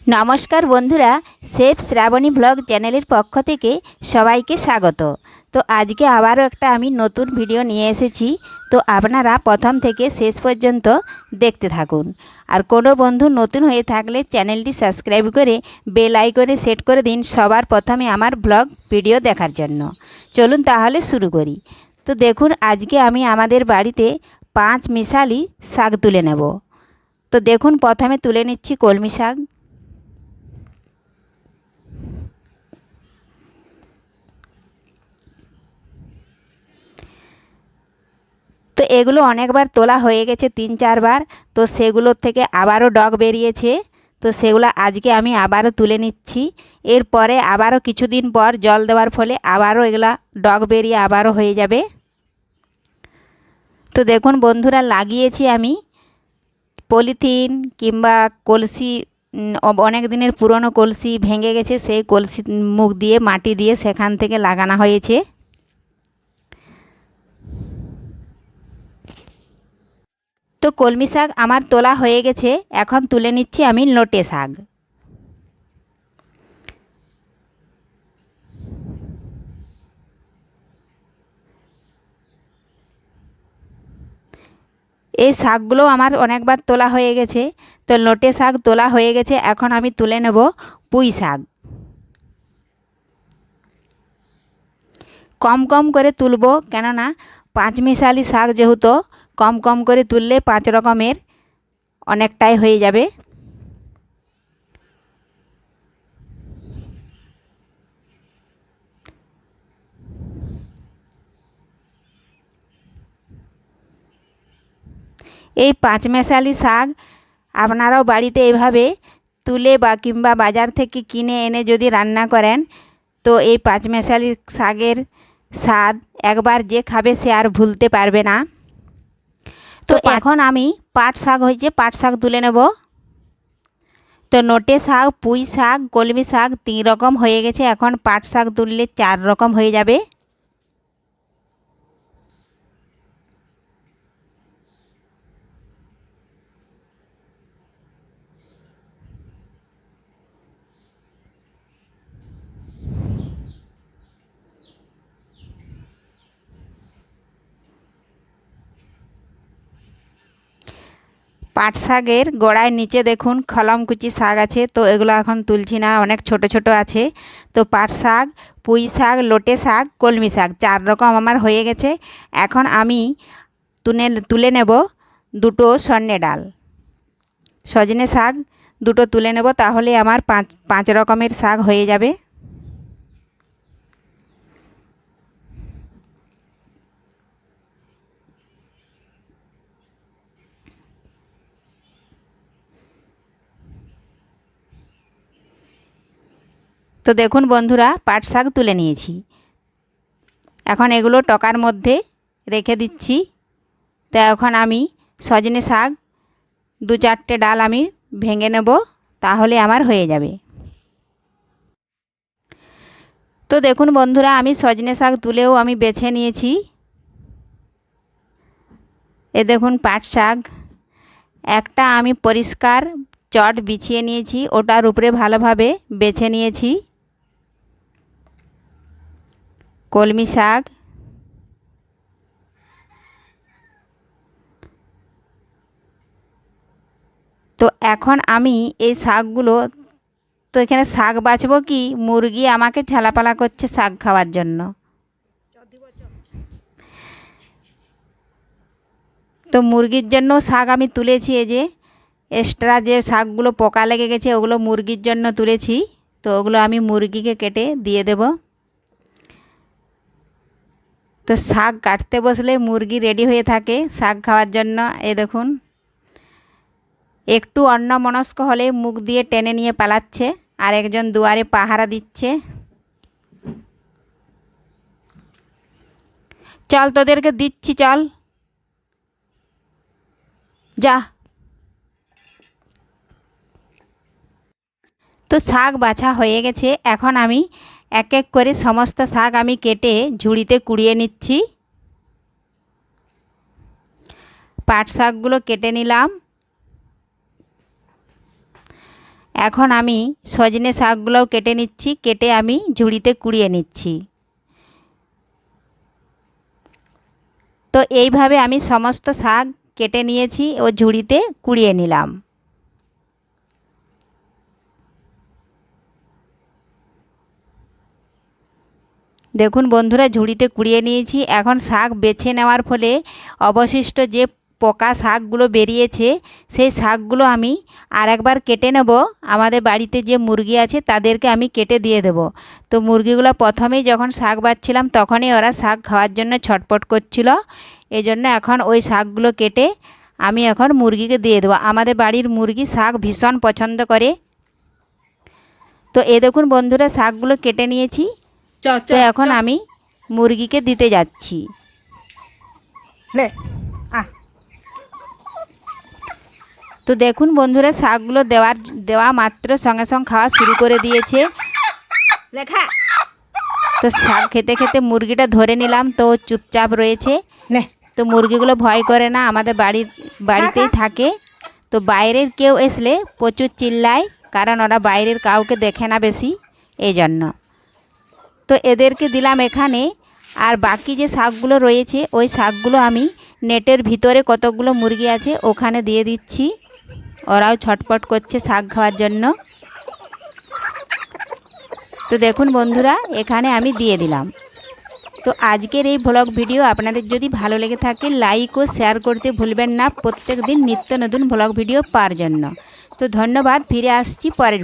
নমস্কার বন্ধুরা, chef Shrabani blog চ্যানেলের পক্ষ থেকে সবাইকে স্বাগত। তো আজকে আবারও একটা আমি নতুন ভিডিও নিয়ে এসেছি। তো আপনারা প্রথম থেকে শেষ পর্যন্ত দেখতে থাকুন। আর কোনো বন্ধু নতুন হয়ে থাকলে চ্যানেলটি সাবস্ক্রাইব করে বেল আইকনে সেট করে দিন সবার প্রথমে আমার ব্লগ ভিডিও দেখার জন্য। চলুন তাহলে শুরু করি। তো দেখুন, আজকে আমি আমাদের বাড়িতে 5 মিশালি শাক তুলে নেব। তো দেখুন, প্রথমে তুলে নিচ্ছি কলমি শাক। তো এগুলো অনেকবার তোলা হয়ে গেছে, 3-4 বার। তো সেগুলোর থেকে আবারও ডগ বেরিয়েছে। তো সেগুলো আজকে আমি আবারও তুলে নিচ্ছি। এরপরে আবারও কিছুদিন পর জল দেওয়ার ফলে আবারও এগুলা ডগ বেরিয়ে আবারও হয়ে যাবে। তো দেখুন বন্ধুরা, লাগিয়েছি আমি পলিথিন কিংবা কলসি, অনেক দিনের পুরনো কলসি ভেঙে গেছে, সেই কলসি মুখ দিয়ে মাটি দিয়ে সেখান থেকে লাগানো হয়েছে। তো কলমি শাক আমার তোলা হয়ে গেছে, এখন তুলে নিচ্ছি আমি লোটে শাক। এই শাকগুলো আমার অনেকবার তোলা হয়ে গেছে। তো লোটে শাক তোলা হয়ে গেছে, এখন আমি তুলে নেব পুঁই শাক। কম কম করে তুলব, কেননা 5 মিশালি শাক যেহেতু, কম কম করে তুললে 5 রকমের অনেকটাই হয়ে যাবে। এই 5 মেশালি শাক আপনারাও বাড়িতে এভাবে তুলে বা কিংবা বাজার থেকে কিনে এনে যদি রান্না করেন, তো এই 5 মেশালি শাকের স্বাদ একবার যে খাবে সে আর ভুলতে পারবে না। তো এখন আমি পাট শাক হয়েছে, পাট শাক তুলে নেব। তো নোটে শাক, পুঁই শাক, কলমি শাক 3 রকম হয়ে গেছে, এখন পাট শাক তুললে 4 রকম হয়ে যাবে। পাট শাকের গোড়ায় নিচে দেখুন খলমকুচি শাক আছে, তো এগুলো এখন তুলছি না, অনেক ছোট ছোট আছে। তো পাট শাক, পুঁই শাক, লোটে শাক, কলমি শাক 4 রকম আমার হয়ে গেছে। এখন আমি তুলে নেব দুটো সর্ষে ডাল, সজনে শাক দুটো তুলে নেব, তাহলে আমার 5 রকমের শাক হয়ে যাবে। তো দেখুন বন্ধুরা, পাট শাক তুলে নিয়েছি, এখন এগুলো টকার মধ্যে রেখে দিচ্ছি। তো এখন আমি সজনে শাক 2-4টে ডাল আমি ভেঙে নেব, তাহলে আমার হয়ে যাবে। তো দেখুন বন্ধুরা, আমি সজনে শাক তুলেও আমি বেছে নিয়েছি। এ দেখুন পাট শাক একটা আমি পরিষ্কার চট বিছিয়ে নিয়েছি, ওটার উপরে ভালোভাবে বেছে নিয়েছি। কলমি শাক, তো এখন আমি এই শাকগুলো, তো এখানে শাক বাছবো কি মুরগি আমাকে ঝালাপালা করছে শাক খাওয়ার জন্য। তো মুরগির জন্য শাক আমি তুলেছি, এই যে এক্সট্রা যে শাকগুলো পোকা লেগে গেছে ওগুলো মুরগির জন্য তুলেছি। তো ওগুলো আমি মুরগিকে কেটে দিয়ে দেব। তো শাক কাটতে বসলে মুরগি রেডি হয়ে থাকে শাক খাওয়ার জন্য। এ দেখুন, একটু অন্যমনস্ক হলে মুখ দিয়ে টেনে নিয়ে পালাচ্ছে, আর একজন দুয়ারে পাহারা দিচ্ছে। চল তোদেরকে দিচ্ছি, চল যা। তো শাক বাছা হয়ে গেছে, এখন আমি এক এক করে সমস্ত শাক আমি কেটে ঝুড়িতে কুড়িয়ে নিচ্ছি। পাট শাকগুলো কেটে নিলাম। এখন আমি সজনে শাকগুলোও কেটে নিচ্ছি, কেটে আমি ঝুড়িতে কুড়িয়ে নিচ্ছি। তো এইভাবে আমি সমস্ত শাক কেটে নিয়েছি ও ঝুড়িতে কুড়িয়ে নিলাম। দেখুন বন্ধুরা, ঝুড়িতে কুড়িয়ে নিয়েছি। এখন শাক বেছে নেওয়ার ফলে অবশিষ্ট যে পোকা শাকগুলো বেরিয়েছে সেই শাকগুলো আমি আরেকবার কেটে নেব। আমাদের বাড়িতে যে মুরগি আছে তাদেরকে আমি কেটে দিয়ে দেব। তো মুরগিগুলো প্রথমেই যখন শাক বাছছিলাম তখনই ওরা শাক খাওয়ার জন্য ছটপট করছিল, এজন্য এখন ওই শাকগুলো কেটে আমি এখন মুরগিকে দিয়ে দেবো। আমাদের বাড়ির মুরগি শাক ভীষণ পছন্দ করে। তো এ দেখুন বন্ধুরা, শাকগুলো কেটে নিয়েছি। তো এখন আমি মুরগিকে দিতে যাচ্ছি। তো দেখুন বন্ধুরা, শাকগুলো দেওয়া মাত্র সঙ্গে সঙ্গে খাওয়া শুরু করে দিয়েছে। তো শাক খেতে খেতে মুরগিটা ধরে নিলাম, তো চুপচাপ রয়েছে। তো মুরগিগুলো ভয় করে না, আমাদের বাড়িতেই থাকে। তো বাইরের কেউ আসলে প্রচুর চিল্লায়, কারণ ওরা বাইরের কাউকে দেখে না বেশি, এই জন্য। তো এদেরকে দিলাম এখানে। আর বাকি যে শাকগুলো রয়েছে ওই শাকগুলো আমি নেটের ভিতরে কতগুলো মুরগি আছে ওখানে দিয়ে দিচ্ছি। ওরাও ছটপট করছে শাক খাওয়ার জন্য। তো দেখুন বন্ধুরা, এখানে আমি দিয়ে দিলাম। তো আজকের এই ব্লগ ভিডিও আপনাদের যদি ভালো লেগে থাকে লাইক ও শেয়ার করতে ভুলবেন না, প্রত্যেক দিন নিত্য নতুন ব্লগ ভিডিও পাওয়ার জন্য। তো ধন্যবাদ, ফিরে আসছি পরের ভিডিও।